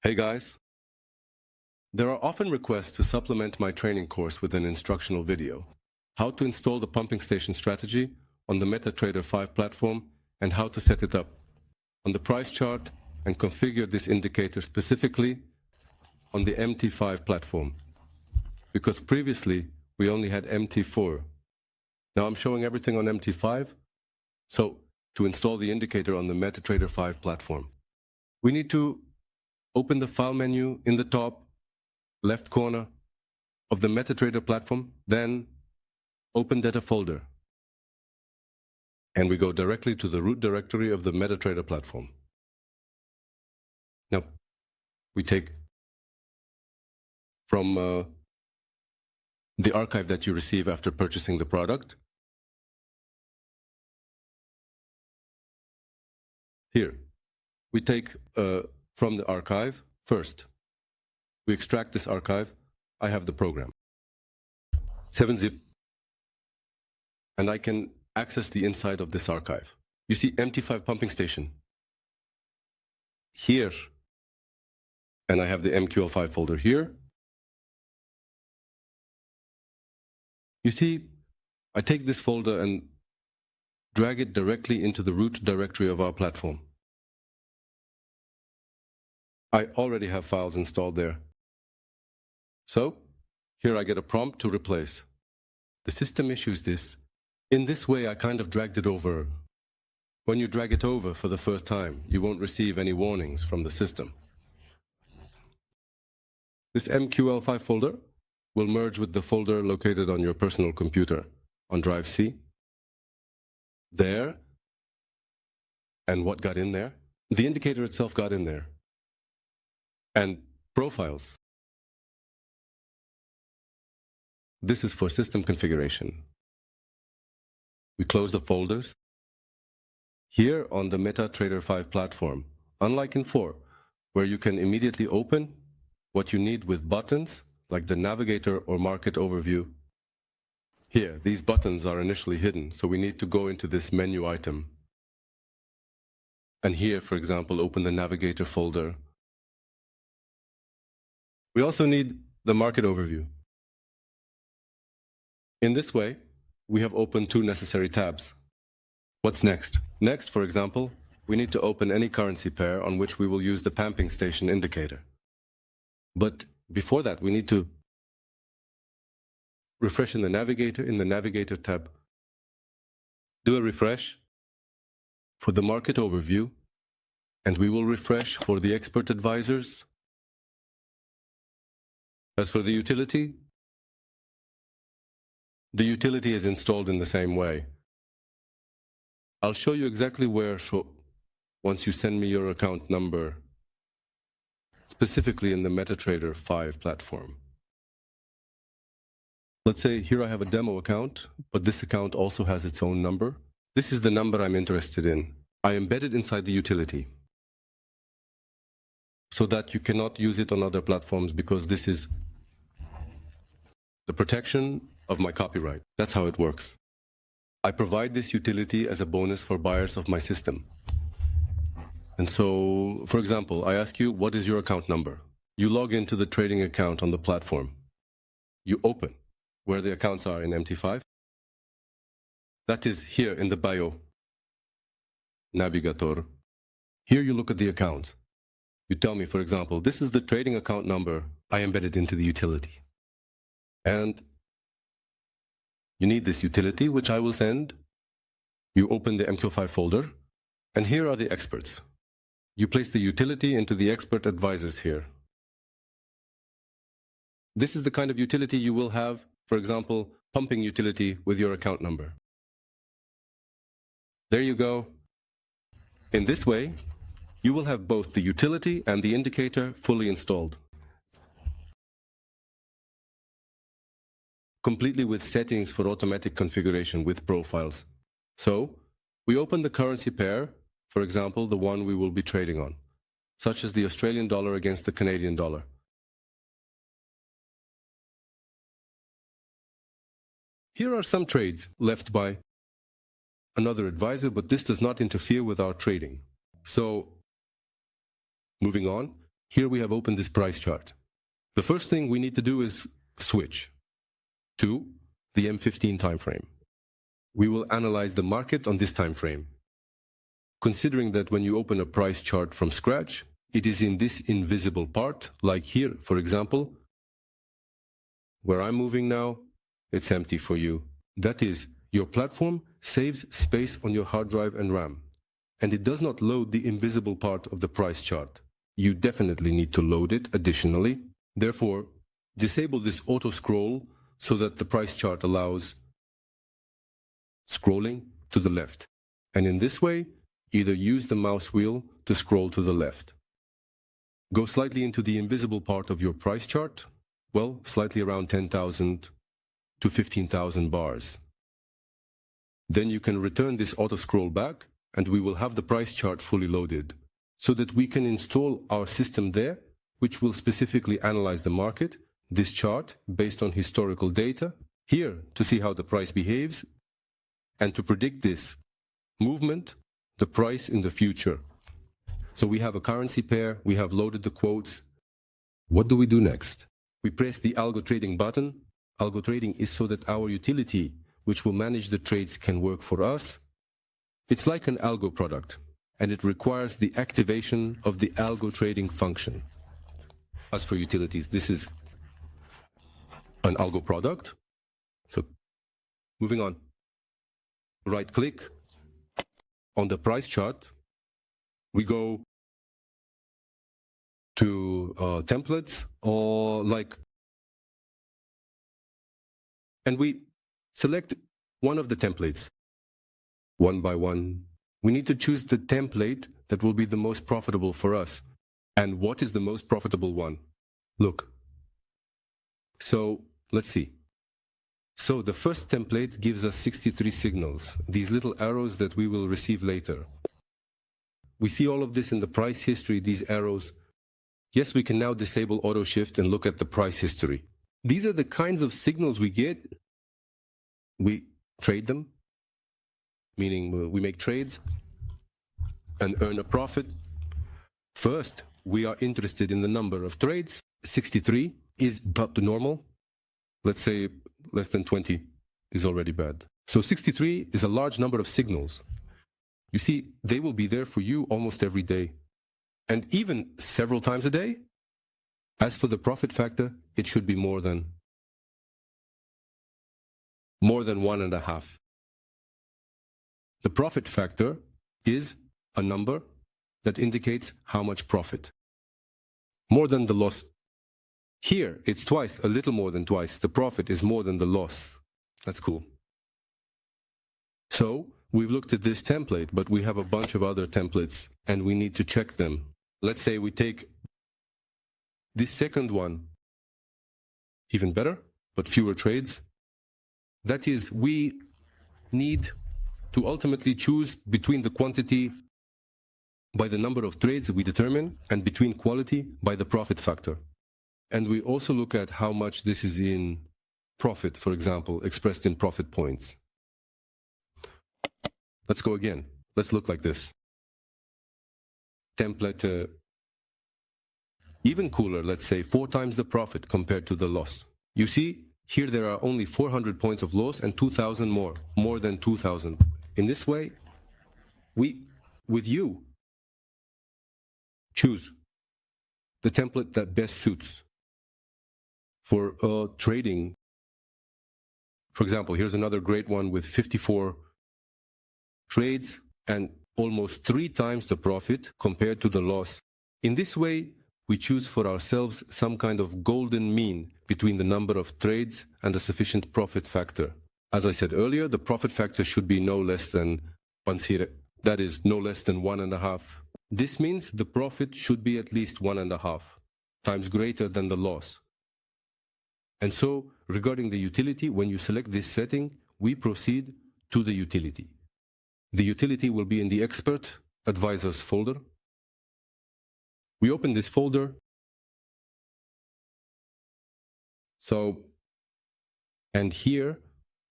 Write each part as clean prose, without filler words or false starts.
Hey guys! There are often requests to supplement my training course with an instructional video. How to install the pumping station strategy on the MetaTrader 5 platform and how to set it up on the price chart and configure this indicator specifically on the MT5 platform. Because previously we only had MT4. Now I'm showing everything on MT5. So to install the indicator on the MetaTrader 5 platform, we need to open the file menu in the top left corner of the MetaTrader platform, then open data folder. And we go directly to the root directory of the MetaTrader platform. Now, we take from the archive that you receive after purchasing the product. Here, we take from the archive first. We extract this archive. I have the program 7-zip, and I can access the inside of this archive. You see MT5 pumping station here, and I have the MQL5 folder here. You see, I take this folder and drag it directly into the root directory of our platform. I already have files installed there. So, here I get a prompt to replace. The system issues this. In this way, I kind of dragged it over. When you drag it over for the first time, you won't receive any warnings from the system. This MQL5 folder will merge with the folder located on your personal computer on drive C. There. And what got in there? The indicator itself got in there. And profiles. This is for system configuration. We close the folders. Here on the MetaTrader 5 platform, unlike in 4, where you can immediately open what you need with buttons, like the navigator or market overview. Here, these buttons are initially hidden, so we need to go into this menu item. And here, for example, open the navigator folder. We also need the market overview. In this way, we have opened 2 necessary tabs. What's next? Next, for example, we need to open any currency pair on which we will use the pumping station indicator. But before that, we need to refresh in the Navigator tab. Do a refresh for the market overview, and we will refresh for the expert advisors. As for the utility is installed in the same way. I'll show you exactly where once you send me your account number, specifically in the MetaTrader 5 platform. Let's say here I have a demo account, but this account also has its own number. This is the number I'm interested in. I embed it inside the utility so that you cannot use it on other platforms because this is the protection of my copyright. That's how it works. I provide this utility as a bonus for buyers of my system. And so, for example, I ask you, what is your account number? You log into the trading account on the platform. You open where the accounts are in MT5. That is here in the bio. Navigator. Here you look at the accounts. You tell me, for example, this is the trading account number I embedded into the utility. And you need this utility, which I will send. You open the MQL5 folder, and here are the experts. You place the utility into the expert advisors here. This is the kind of utility you will have, for example, pumping utility with your account number. There you go. In this way, you will have both the utility and the indicator fully installed. Completely with settings for automatic configuration with profiles. So, we open the currency pair, for example, the one we will be trading on, such as the Australian dollar against the Canadian dollar. Here are some trades left by another advisor, but this does not interfere with our trading. So, moving on, Here we have opened this price chart. The first thing we need to do is switch to the M15 time frame. We will analyze the market on this time frame. Considering that when you open a price chart from scratch, it is in this invisible part, like here, for example, where I'm moving now, it's empty for you. That is, your platform saves space on your hard drive and RAM, and it does not load the invisible part of the price chart. You definitely need to load it additionally. Therefore, disable this auto scroll so that the price chart allows scrolling to the left. And in this way, either use the mouse wheel to scroll to the left. Go slightly into the invisible part of your price chart, well, slightly around 10,000 to 15,000 bars. Then you can return this auto scroll back and we will have the price chart fully loaded so that we can install our system there, which will specifically analyze the market, this chart based on historical data, here to see how the price behaves, and to predict this movement, the price in the future. So we have a currency pair, we have loaded the quotes. What do we do next? We press the algo trading button. Algo trading is so that our utility, which will manage the trades, can work for us. It's like an algo product, and it requires the activation of the algo trading function. As for utilities, this is an algo product. So moving on, right click on the price chart. We go to templates and we select one of the templates. One by one, we need to choose the template that will be the most profitable for us. And what is the most profitable one? Look. So let's see. So the first template gives us 63 signals, these little arrows that we will receive later. We see all of this in the price history, these arrows. Yes, we can now disable auto shift and look at the price history. These are the kinds of signals we get. We trade them, meaning we make trades and earn a profit. First, we are interested in the number of trades. 63 is about the normal. Let's say less than 20 is already bad. So 63 is a large number of signals. You see, they will be there for you almost every day, and even several times a day. As for the profit factor, it should be more than 1.5. The profit factor is a number that indicates how much profit. More than the loss. Here, it's twice, a little more than twice. The profit is more than the loss. That's cool. So, we've looked at this template, but we have a bunch of other templates, and we need to check them. Let's say we take this second one, even better, but fewer trades. That is, we need to ultimately choose between the quantity by the number of trades we determine and between quality by the profit factor. And we also look at how much this is in profit, for example, expressed in profit points. Let's go again. Let's look like this. Template, even cooler, let's say 4 times the profit compared to the loss. You see, here there are only 400 points of loss and 2,000 more than 2,000. In this way, we, with you, choose the template that best suits for trading. For example, here's another great one with 54 trades and almost 3 times the profit compared to the loss. In this way, we choose for ourselves some kind of golden mean between the number of trades and the sufficient profit factor. As I said earlier, the profit factor should be no less than 1, that is, no less than 1.5. This means the profit should be at least 1.5 times greater than the loss. And so, regarding the utility, when you select this setting, we proceed to the utility. The utility will be in the Expert Advisors folder. We open this folder. And here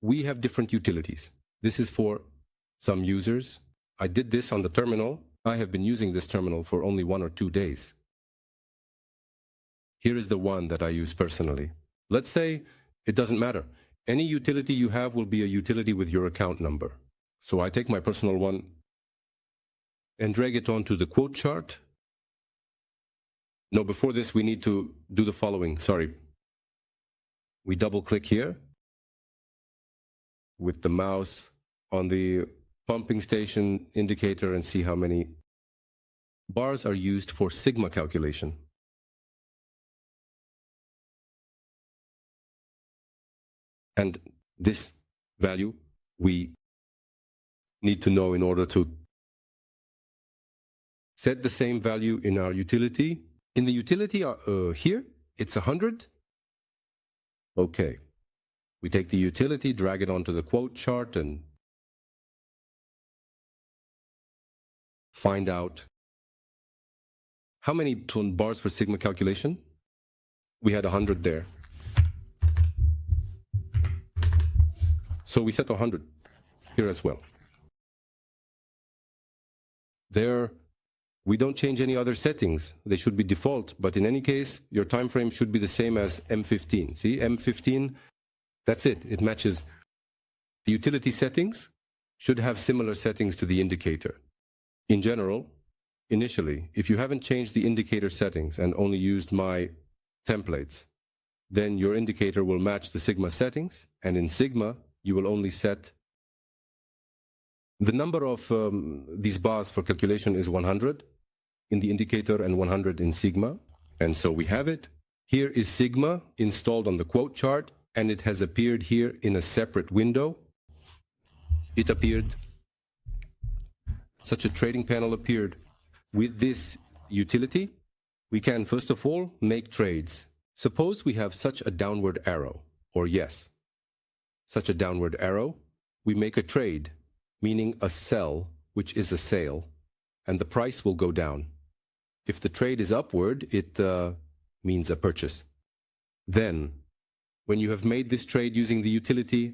we have different utilities. This is for some users. I did this on the terminal. I have been using this terminal for only 1 or 2 days. Here is the one that I use personally. Let's say it doesn't matter. Any utility you have will be a utility with your account number. So I take my personal one and drag it onto the quote chart. No, before this, we need to do the following. Sorry. We double click here with the mouse on the pumping station indicator and see how many bars are used for sigma calculation. And this value we need to know in order to set the same value in our utility. In the utility here, it's 100. Okay. We take the utility, drag it onto the quote chart, and find out how many bars for sigma calculation. We had 100 there. So we set 100 here as well. There, we don't change any other settings. They should be default, but in any case, your time frame should be the same as M15. See, M15, that's it. It matches. The utility settings should have similar settings to the indicator. In general, initially, if you haven't changed the indicator settings and only used my templates, then your indicator will match the sigma settings, and in sigma, you will only set the number of these bars for calculation is 100 in the indicator and 100 in sigma. And so we have it. Here is sigma installed on the quote chart, and it has appeared here in a separate window. It appeared, such a trading panel appeared. With this utility, we can first of all make trades. Suppose we have such a downward arrow, or yes, such a downward arrow, we make a trade, meaning a sell, which is a sale, and the price will go down. If the trade is upward, it means a purchase. Then, when you have made this trade using the utility,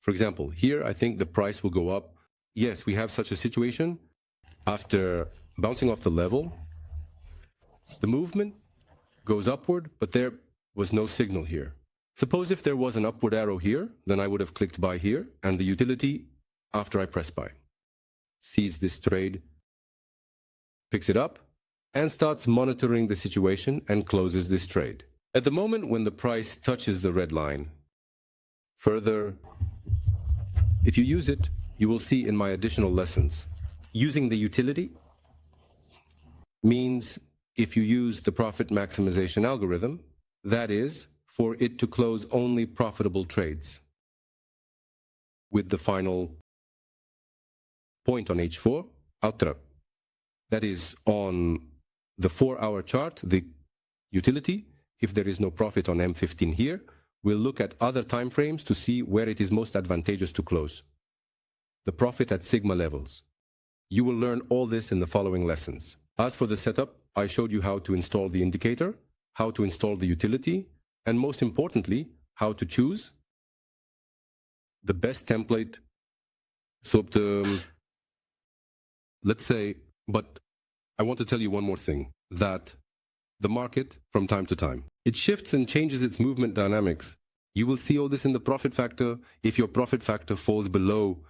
for example, here I think the price will go up. Yes, we have such a situation. After bouncing off the level, the movement goes upward, but there was no signal here. Suppose if there was an upward arrow here, then I would have clicked buy here, and the utility, after I press buy, sees this trade, picks it up, and starts monitoring the situation and closes this trade. At the moment when the price touches the red line, further, if you use it, you will see in my additional lessons, using the utility means if you use the profit maximization algorithm, that is, for it to close only profitable trades with the final point on H4, outra. That is on the 4-hour chart, the utility, if there is no profit on M15 here, we'll look at other time frames to see where it is most advantageous to close. The profit at sigma levels. You will learn all this in the following lessons. As for the setup, I showed you how to install the indicator, how to install the utility, and most importantly, how to choose the best template. So, let's say, but I want to tell you one more thing, that the market, from time to time, it shifts and changes its movement dynamics. You will see all this in the profit factor. If your profit factor falls below,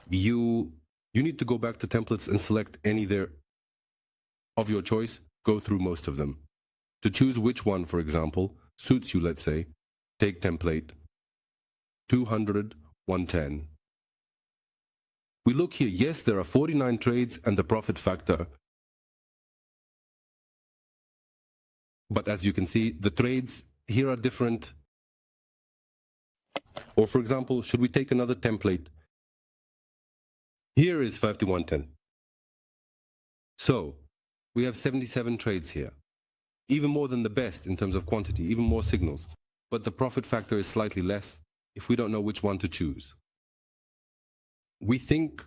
you need to go back to templates and select any there of your choice, go through most of them. To choose which one, for example, suits you, let's say, take template 200, 110. We look here, yes, there are 49 trades and the profit factor. But as you can see, the trades here are different. Or for example, should we take another template? Here is 5110. So, we have 77 trades here. Even more than the best in terms of quantity, even more signals. But the profit factor is slightly less if we don't know which one to choose. We think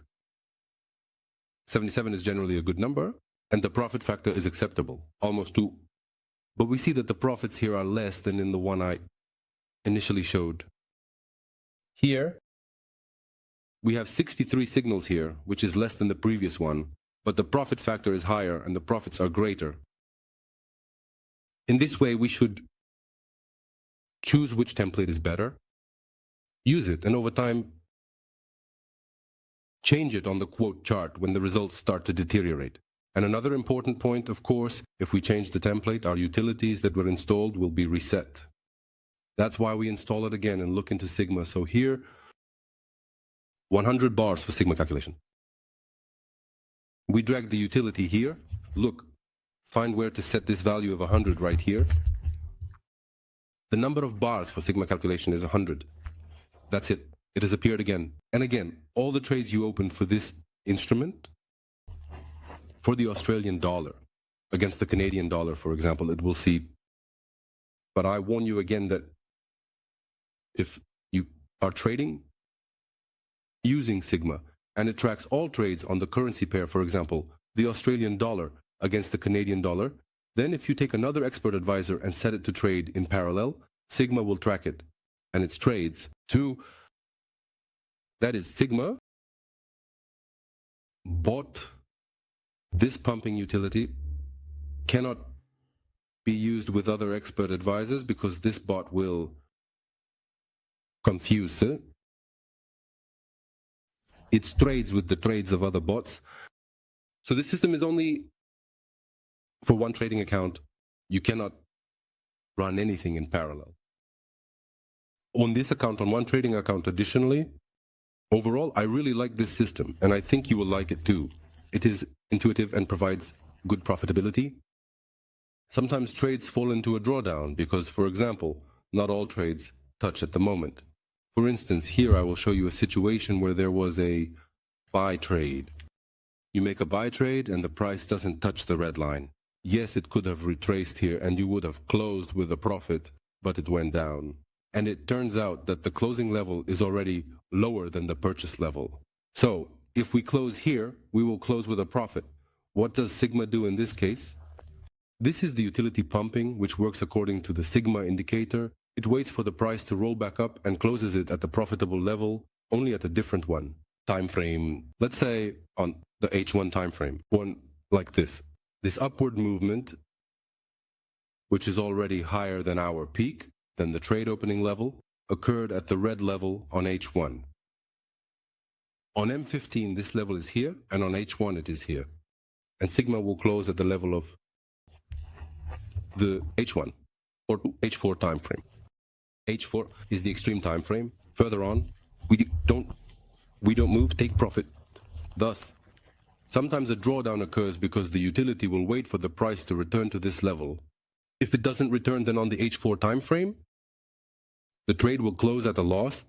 77 is generally a good number, and the profit factor is acceptable, almost 2. But we see that the profits here are less than in the one I initially showed. Here, we have 63 signals here, which is less than the previous one. but the profit factor is higher and the profits are greater. In this way, we should choose which template is better, use it, and over time, change it on the quote chart when the results start to deteriorate. And another important point, of course, if we change the template, our utilities that were installed will be reset. That's why we install it again and look into Sigma. So here, 100 bars for Sigma calculation. We drag the utility here. Look, find where to set this value of 100 right here. The number of bars for Sigma calculation is 100. That's it. It has appeared again. And again, all the trades you open for this instrument, for the Australian dollar, against the Canadian dollar, for example, it will see. But I warn you again that if you are trading using Sigma, and it tracks all trades on the currency pair, for example, the Australian dollar against the Canadian dollar, then if you take another expert advisor and set it to trade in parallel, Sigma will track it and its trades to, that is, Sigma bought this pumping utility, cannot be used with other expert advisors because this bot will confuse it. Its trades with the trades of other bots. So this system is only for one trading account. You cannot run anything in parallel. On this account, on one trading account additionally, overall, I really like this system and I think you will like it too. It is intuitive and provides good profitability. Sometimes trades fall into a drawdown because, for example, not all trades touch at the moment. For instance, here I will show you a situation where there was a buy trade. You make a buy trade and the price doesn't touch the red line. Yes, it could have retraced here and you would have closed with a profit, but it went down. And it turns out that the closing level is already lower than the purchase level. So, if we close here, we will close with a profit. What does Sigma do in this case? This is the utility pumping, which works according to the Sigma indicator. It waits for the price to roll back up and closes it at the profitable level, only at a different one. Time frame, let's say on the H1 time frame, one like this. This upward movement, which is already higher than our peak, than the trade opening level, occurred at the red level on H1. On M15, this level is here, and on H1 it is here. And Sigma will close at the level of the H1 or H4 time frame. H4 is the extreme time frame. Further on, we don't move, take profit. Thus, sometimes a drawdown occurs because the utility will wait for the price to return to this level. If it doesn't return, then on the H4 time frame, the trade will close at a loss,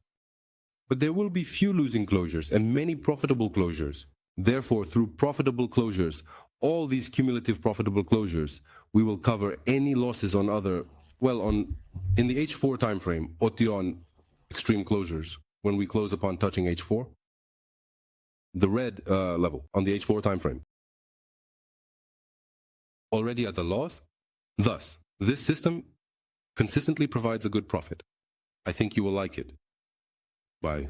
but there will be few losing closures and many profitable closures. Therefore, through profitable closures, all these cumulative profitable closures, we will cover any losses on in the H4 time frame, or on extreme closures, when we close upon touching H4, the red level on the H4 time frame, already at a loss. Thus, this system consistently provides a good profit. I think you will like it. Bye.